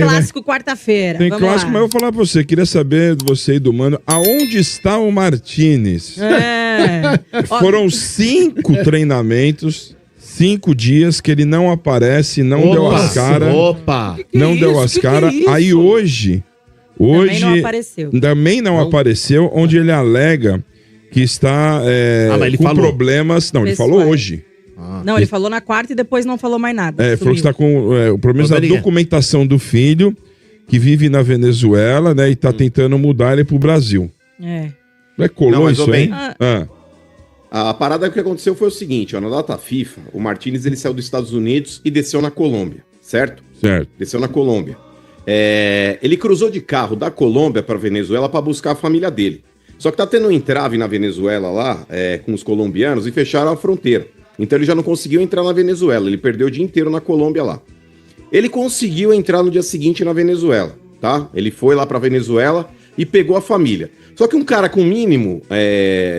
clássico quarta-feira. Tem Vamos clássico, lá. mas eu vou falar pra você. Queria saber de você e do Mano, aonde está o Martínez? Foram 5 treinamentos, 5 dias que ele não aparece, não deu as caras. Opa! Não deu as caras. Aí hoje Também não apareceu. também não apareceu, onde ele alega que está mas ele com falou. problemas. Não, ele Pessoais. falou hoje. Não, ele falou na quarta e depois não falou mais nada. Falou que está com problemas da Poderia. documentação do filho, que vive na Venezuela, né? E está tentando mudar ele pro Brasil. É. Não é colou Não, mas, ô, isso aí? bem, Ah. A parada que aconteceu foi o seguinte, ó, na data FIFA, o Martínez ele saiu dos Estados Unidos e desceu na Colômbia, certo? Certo. Desceu na Colômbia. Ele cruzou de carro da Colômbia para Venezuela para buscar a família dele. Só que tá tendo um entrave na Venezuela lá, com os colombianos, e fecharam a fronteira. Então ele já não conseguiu entrar na Venezuela, ele perdeu o dia inteiro na Colômbia lá. Ele conseguiu entrar no dia seguinte na Venezuela, tá? Ele foi lá pra Venezuela e pegou a família. Só que um cara com mínimo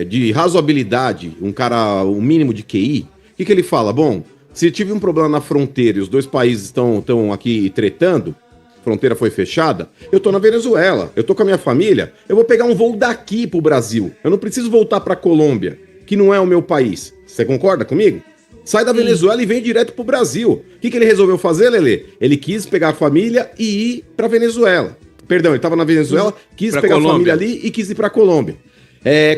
de razoabilidade, um mínimo de QI, o que ele fala? Bom, se tive um problema na fronteira e os dois países estão aqui tretando, a fronteira foi fechada, eu tô na Venezuela, eu tô com a minha família, eu vou pegar um voo daqui pro Brasil. Eu não preciso voltar pra Colômbia, que não é o meu país. Você concorda comigo? Sai da Venezuela e vem direto pro Brasil. O que ele resolveu fazer, Lelê? Ele quis pegar a família e ir pra Venezuela. Perdão, ele tava na Venezuela, quis pegar a família ali e quis ir pra Colômbia.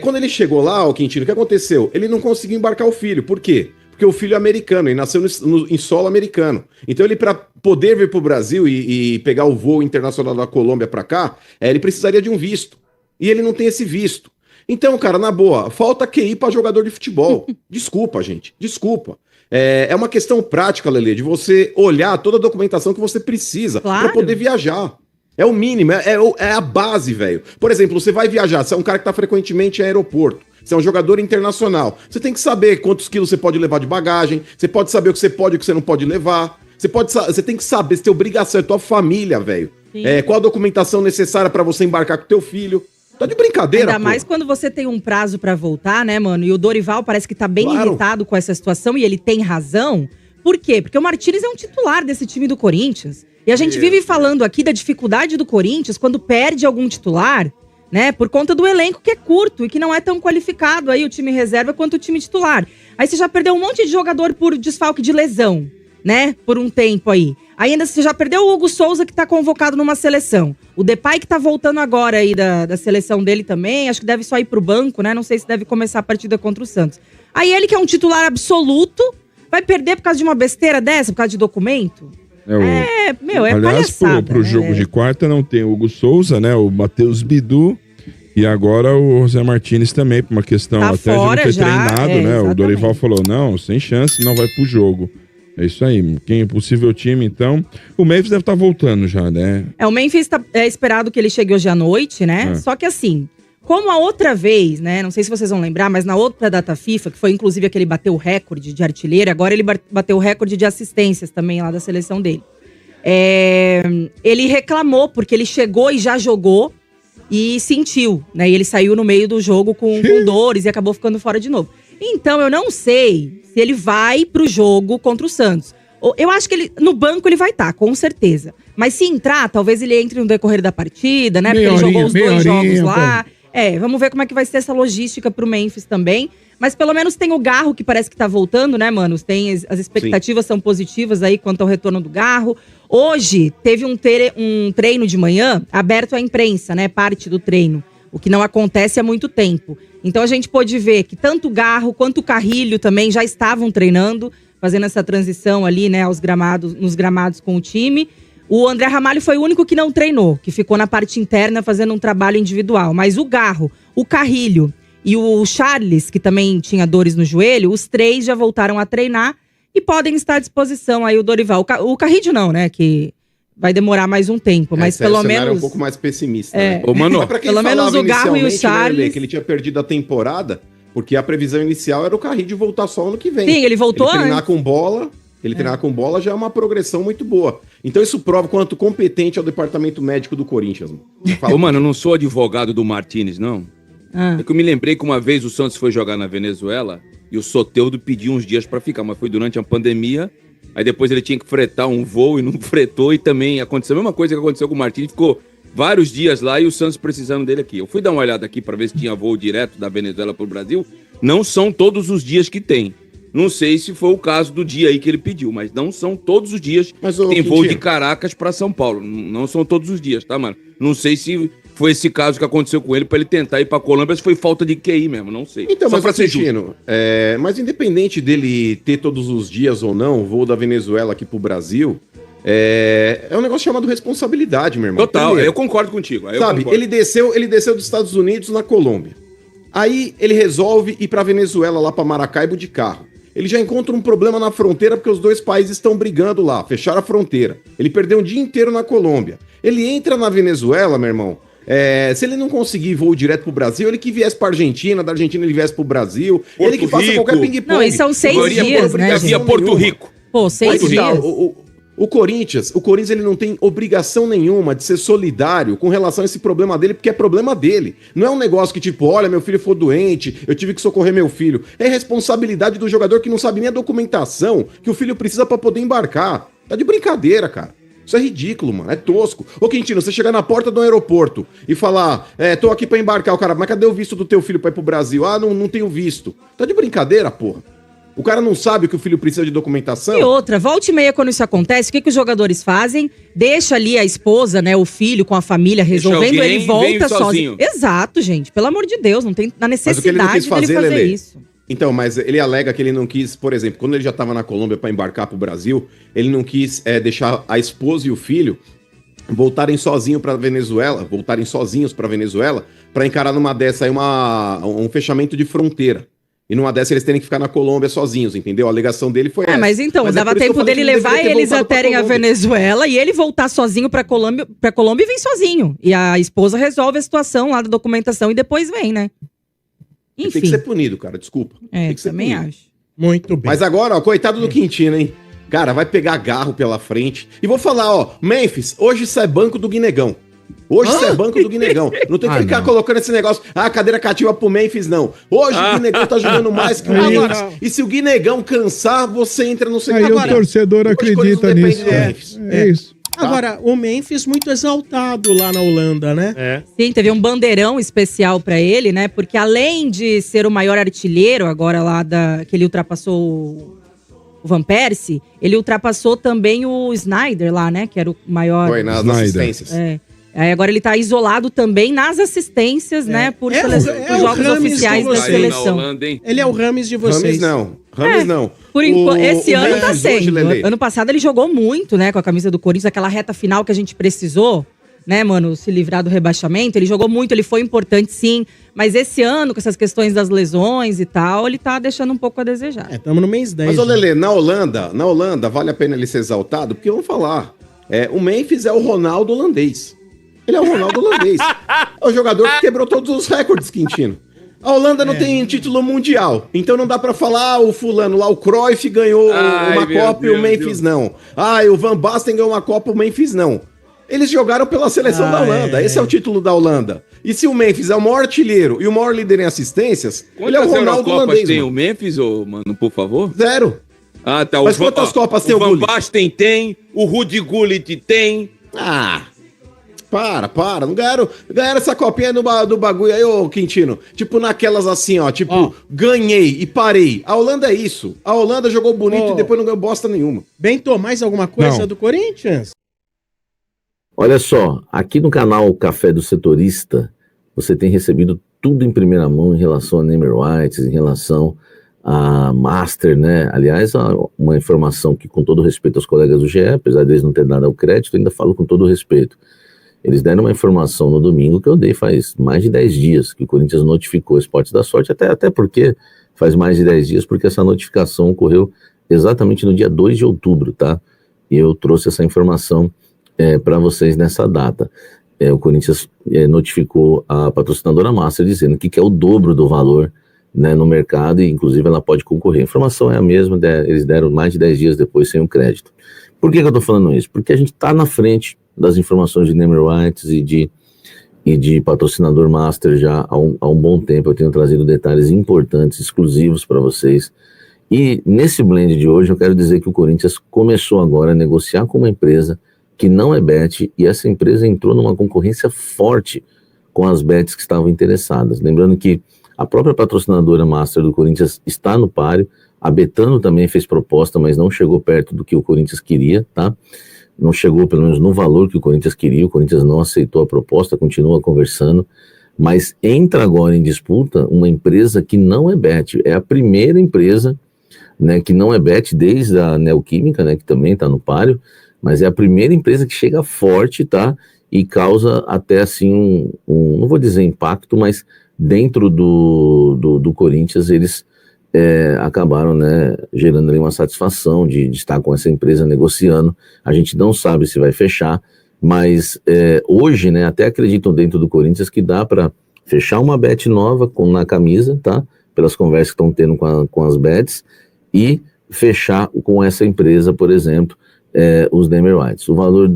Quando ele chegou lá, o Quintino, o que aconteceu? Ele não conseguiu embarcar o filho. Por quê? Porque o filho é americano, ele nasceu em solo americano. Então ele, para poder vir pro Brasil e pegar o voo internacional da Colômbia pra cá, ele precisaria de um visto. E ele não tem esse visto. Então, cara, na boa, falta QI pra jogador de futebol. Desculpa, gente, desculpa. É uma questão prática, Lelê, de você olhar toda a documentação que você precisa Claro. pra poder viajar. É o mínimo, é a base, velho. Por exemplo, você vai viajar, você é um cara que tá frequentemente em aeroporto, você é um jogador internacional, você tem que saber quantos quilos você pode levar de bagagem, você pode saber o que você pode e o que você não pode levar, você tem que saber, você tem obrigação, é tua família, velho. Qual a documentação necessária pra você embarcar com teu filho. Tá de brincadeira, Ainda mais quando você tem um prazo pra voltar, né, mano? E o Dorival parece que tá bem Claro. irritado com essa situação e ele tem razão. Por quê? Porque o Martínez é um titular desse time do Corinthians. E a gente vive falando aqui da dificuldade do Corinthians quando perde algum titular, né? Por conta do elenco que é curto e que não é tão qualificado aí o time reserva quanto o time titular. Aí você já perdeu um monte de jogador por desfalque de lesão, né? Por um tempo aí. Aí ainda você já perdeu o Hugo Souza, que tá convocado numa seleção. O Depay, que tá voltando agora aí da seleção dele também. Acho que deve só ir pro banco, né? Não sei se deve começar a partida contra o Santos. Aí ele, que é um titular absoluto, vai perder por causa de uma besteira dessa, por causa de documento? Aliás, palhaçada, pro né? jogo de quarta não tem o Hugo Souza, né? O Matheus Bidu. E agora o José Martínez também, por uma questão Tá até de não fora ter já, treinado, né? exatamente. O Dorival falou, não, sem chance, não vai pro jogo. É isso aí. Quem é possível time, então. O Memphis deve estar voltando já, né? O Memphis é esperado que ele chegue hoje à noite, né? Só que assim, como a outra vez, né? Não sei se vocês vão lembrar, mas na outra data FIFA, que foi inclusive aquele bateu o recorde de artilheiro, agora ele bateu o recorde de assistências também lá da seleção dele. Ele reclamou, porque ele chegou e já jogou e sentiu, né? E ele saiu no meio do jogo com dores e acabou ficando fora de novo. Então, eu não sei se ele vai pro jogo contra o Santos. Eu acho que no banco ele vai estar, com certeza. Mas se entrar, talvez ele entre no decorrer da partida, né? Porque ele jogou os 2 jogos lá. Vamos ver como é que vai ser essa logística pro Memphis também. Mas pelo menos tem o Garro, que parece que tá voltando, né, mano? As expectativas são positivas aí quanto ao retorno do Garro. Hoje teve um treino de manhã aberto à imprensa, né? Parte do treino. O que não acontece há muito tempo. Então a gente pôde ver que tanto o Garro quanto o Carrilho também já estavam treinando, fazendo essa transição ali, né, nos gramados com o time. O André Ramalho foi o único que não treinou, que ficou na parte interna fazendo um trabalho individual. Mas o Garro, o Carrilho e o Charles, que também tinha dores no joelho, os 3 já voltaram a treinar e podem estar à disposição aí o Dorival. O Carrilho não, né, que vai demorar mais um tempo, mas pelo menos... é um pouco mais pessimista, né? Ô, Mano, Mas pra quem pelo menos falava o Garro e o inicialmente, né, Charles... Lelê, que ele tinha perdido a temporada, porque a previsão inicial era o Carrilho voltar só ano que vem. Sim, ele voltou treinar antes. com bola, treinar com bola já é uma progressão muito boa. Então isso prova quanto competente é o departamento médico do Corinthians. Ô, mano, eu não sou advogado do Martínez, não. É que eu me lembrei que uma vez o Santos foi jogar na Venezuela e o Soteldo pediu uns dias pra ficar, mas foi durante a pandemia Aí depois ele tinha que fretar um voo e não fretou. E também aconteceu a mesma coisa que aconteceu com o Martins. Ficou vários dias lá e o Santos precisando dele aqui. Eu fui dar uma olhada aqui para ver se tinha voo direto da Venezuela para o Brasil. Não são todos os dias que tem. Não sei se foi o caso do dia aí que ele pediu, mas não são todos os dias que tem voo de Caracas para São Paulo. Não são todos os dias, tá, mano? Não sei se foi esse caso que aconteceu com ele para ele tentar ir para Colômbia, se foi falta de QI mesmo, não sei. Então, só mas Quintino, mas independente dele ter todos os dias ou não o voo da Venezuela aqui pro Brasil, é um negócio chamado responsabilidade, meu irmão. Total, eu concordo contigo. Sabe, ele desceu dos Estados Unidos na Colômbia. Aí ele resolve ir pra Venezuela, lá pra Maracaibo, de carro. Ele já encontra um problema na fronteira porque os dois países estão brigando lá, fecharam a fronteira. Ele perdeu um dia inteiro na Colômbia. Ele entra na Venezuela, meu irmão. Se ele não conseguir voo direto pro Brasil, ele que viesse pra Argentina, da Argentina ele viesse pro Brasil, ele que faça qualquer ping-pong. Não, isso são 6 dias, né, via Porto Rico. Pô, 6 dias. O Corinthians ele não tem obrigação nenhuma de ser solidário com relação a esse problema dele, porque é problema dele. Não é um negócio que tipo, olha, meu filho foi doente, eu tive que socorrer meu filho. É responsabilidade do jogador que não sabe nem a documentação que o filho precisa pra poder embarcar. Tá de brincadeira, cara. Isso é ridículo, mano. É tosco. Ô, Quintino, você chegar na porta do aeroporto e falar, tô aqui pra embarcar, o cara, mas cadê o visto do teu filho pra ir pro Brasil? Ah, não tenho visto. Tá de brincadeira, porra. O cara não sabe que o filho precisa de documentação? E outra, volta e meia quando isso acontece, o que os jogadores fazem? Deixa ali a esposa, né, o filho com a família resolvendo, ele volta sozinho. Exato, gente. Pelo amor de Deus, não tem na necessidade dele fazer isso. Então, mas ele alega que ele não quis, por exemplo, quando ele já estava na Colômbia para embarcar pro Brasil, ele não quis deixar a esposa e o filho voltarem sozinhos para Venezuela, para encarar numa dessa aí um fechamento de fronteira. E numa dessa eles terem que ficar na Colômbia sozinhos, entendeu? A alegação dele foi essa. Mas então, dava tempo dele levar eles até a Venezuela e ele voltar sozinho pra Colômbia e vem sozinho. E a esposa resolve a situação lá da documentação e depois vem, né? Enfim. Tem que ser punido, cara, desculpa. Tem que ser também punido. Acho. Muito bem. Mas agora, ó, coitado do Quintino, hein? Cara, vai pegar garro pela frente. E vou falar, ó, Memphis, hoje isso é banco do Guinegão. Hoje isso é banco do Guinegão. Não tem que ficar colocando esse negócio, cadeira cativa pro Memphis, não. Hoje o Guinegão tá jogando mais que o Memphis. E se o Guinegão cansar, você entra no segundo. Aí o torcedor acredita nisso. É isso. Agora, o Memphis muito exaltado lá na Holanda, né? Sim, teve um bandeirão especial pra ele, né? Porque além de ser o maior artilheiro agora lá que ele ultrapassou o Van Persie, ele ultrapassou também o Sneijder lá, né? Que era o maior... Foi, nas assistências. Aí agora ele tá isolado também nas assistências, né? Por jogos oficiais da seleção. Holanda, ele é o Rames de vocês. Rames não. Por enquanto, esse ano tá sendo. Ano passado ele jogou muito, né? Com a camisa do Corinthians, aquela reta final que a gente precisou, né, mano? Se livrar do rebaixamento. Ele jogou muito, ele foi importante sim. Mas esse ano, com essas questões das lesões e tal, ele tá deixando um pouco a desejar. Estamos no mês 10. Mas, ô Lelê, na Holanda, vale a pena ele ser exaltado? Porque vamos falar, o Memphis é o Ronaldo holandês. Ele é o Ronaldo holandês. É o jogador que quebrou todos os recordes, Quintino. A Holanda não tem título mundial, então não dá pra falar, o fulano lá, o Cruyff ganhou uma Copa e o Memphis não. O Van Basten ganhou uma Copa e o Memphis não. Eles jogaram pela seleção da Holanda, esse é o título da Holanda. E se o Memphis é o maior artilheiro e o maior líder em assistências, ele é o Ronaldo holandês. Tem o Memphis, mano, por favor? 0. Tá. Mas quantas Copas tem o Van Basten tem, o Rudi Gullit tem. Para. Não ganharam essa copinha do bagulho aí, ô Quintino. Tipo naquelas assim, ó. Tipo, ganhei e parei. A Holanda é isso. A Holanda jogou bonito e depois não ganhou bosta nenhuma. Bento, mais alguma coisa do Corinthians? Olha só, aqui no canal Café do Setorista, você tem recebido tudo em primeira mão em relação a Neymer White, em relação a Master, né? Aliás, uma informação que, com todo respeito aos colegas do GE, apesar deles não terem dado o crédito, ainda falo com todo respeito. Eles deram uma informação no domingo que eu dei faz mais de 10 dias, que o Corinthians notificou o Esportes da Sorte, até porque faz mais de 10 dias, porque essa notificação ocorreu exatamente no dia 2 de outubro, tá? E eu trouxe essa informação para vocês nessa data. O Corinthians notificou a patrocinadora Master dizendo que quer o dobro do valor, né, no mercado, e inclusive ela pode concorrer. A informação é a mesma, eles deram mais de 10 dias depois sem o crédito. Por que eu tô falando isso? Porque a gente tá na frente das informações de Neymer White e de patrocinador Master já há um bom tempo. Eu tenho trazido detalhes importantes, exclusivos para vocês, E nesse blend de hoje eu quero dizer que o Corinthians começou agora a negociar com uma empresa que não é bet, e essa empresa entrou numa concorrência forte com as bets que estavam interessadas. Lembrando que a própria patrocinadora master do Corinthians está no páreo, a Betano também fez proposta, mas não chegou perto do que o Corinthians queria, tá? Não chegou pelo menos no valor que o Corinthians queria, o Corinthians não aceitou a proposta, continua conversando, mas entra agora em disputa uma empresa que não é bet, é a primeira empresa, né, que não é bet desde a Neoquímica, né, que também está no páreo, mas é a primeira empresa que chega forte, tá? E causa até assim não vou dizer impacto, mas dentro do Corinthians eles acabaram, né, gerando ali uma satisfação de estar com essa empresa negociando. A gente não sabe se vai fechar, mas hoje, né, até acreditam dentro do Corinthians que dá para fechar uma bet nova na camisa, tá? Pelas conversas que estão tendo com as bets, e fechar com essa empresa, por exemplo, os Name Rights. O valor,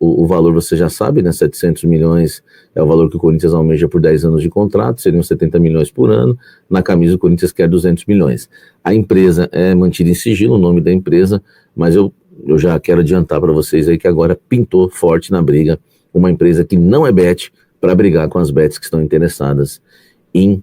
o valor você já sabe, né? 700 milhões é o valor que o Corinthians almeja por 10 anos de contrato, seriam 70 milhões por ano. Na camisa o Corinthians quer 200 milhões. A empresa é mantida em sigilo, o nome da empresa, mas eu já quero adiantar para vocês aí que agora pintou forte na briga uma empresa que não é bet, para brigar com as bets que estão interessadas em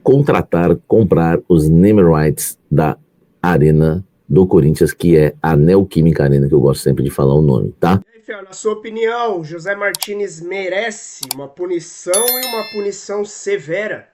comprar os name rights da Arena do Corinthians, que é a Neoquímica Arena, que eu gosto sempre de falar o nome, tá? E aí, Fiel, na sua opinião, José Martínez merece uma punição e uma punição severa?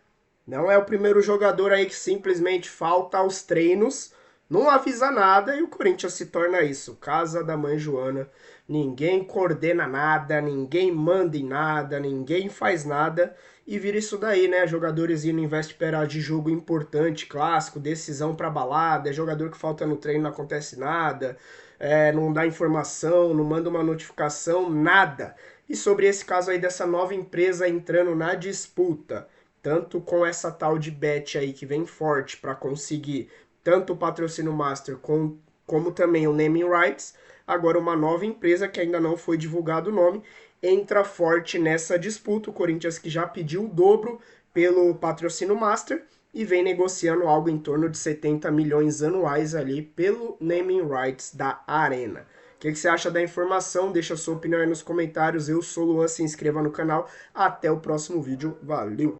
Não é o primeiro jogador aí que simplesmente falta aos treinos, não avisa nada e o Corinthians se torna isso, casa da mãe Joana. Ninguém coordena nada, ninguém manda em nada, ninguém faz nada e vira isso daí, né? Jogadores indo em véspera de jogo importante, clássico, decisão pra balada, é jogador que falta no treino, não acontece nada, não dá informação, não manda uma notificação, nada. E sobre esse caso aí dessa nova empresa entrando na disputa, tanto com essa tal de bet aí que vem forte para conseguir tanto o patrocínio master como também o naming rights, agora uma nova empresa que ainda não foi divulgado o nome, entra forte nessa disputa. O Corinthians que já pediu o dobro pelo patrocínio master e vem negociando algo em torno de 70 milhões anuais ali pelo naming rights da Arena. O que você acha da informação? Deixa a sua opinião aí nos comentários. Eu sou o Luan, se inscreva no canal. Até o próximo vídeo. Valeu!